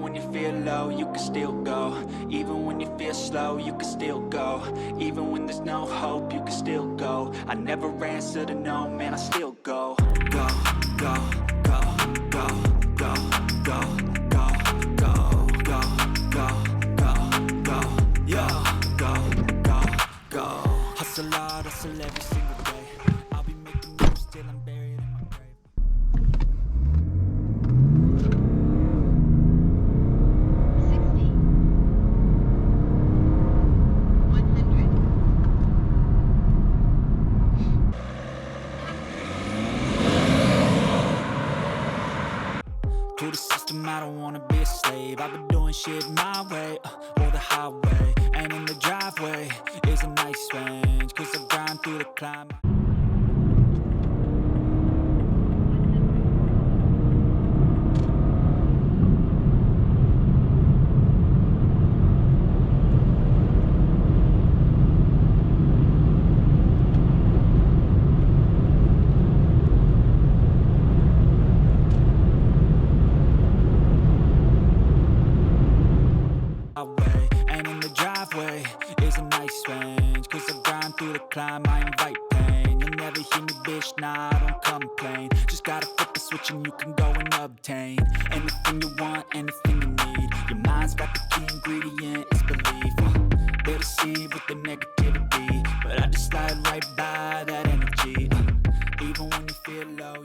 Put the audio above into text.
when you feel low, you can still go. Even when you feel slow, you can still go. Even when there's no hope, you can still go. I never answer to no, man, I still go. Go, go, go, go, go, go, go, go, go, go, go, go, yo, go, go, go. Hustle hard, hustle every single day. I'll be making moves till I'm buried in my grave. 60, 100. To the system, I don't wanna be a slave. I've been doing shit my way, or the highway. And in the driveway is a nice range, cause I grind through the climb. And in the driveway is a nice range, cause I grind through the climb, I invite pain. You'll never hear me, bitch, nah, I don't complain. Just gotta flip the switch and you can go and obtain anything you want, anything you need. Your mind's got the key ingredient, it's belief. They'll deceive with the negativity, but I just slide right by that energy. Even when you feel low,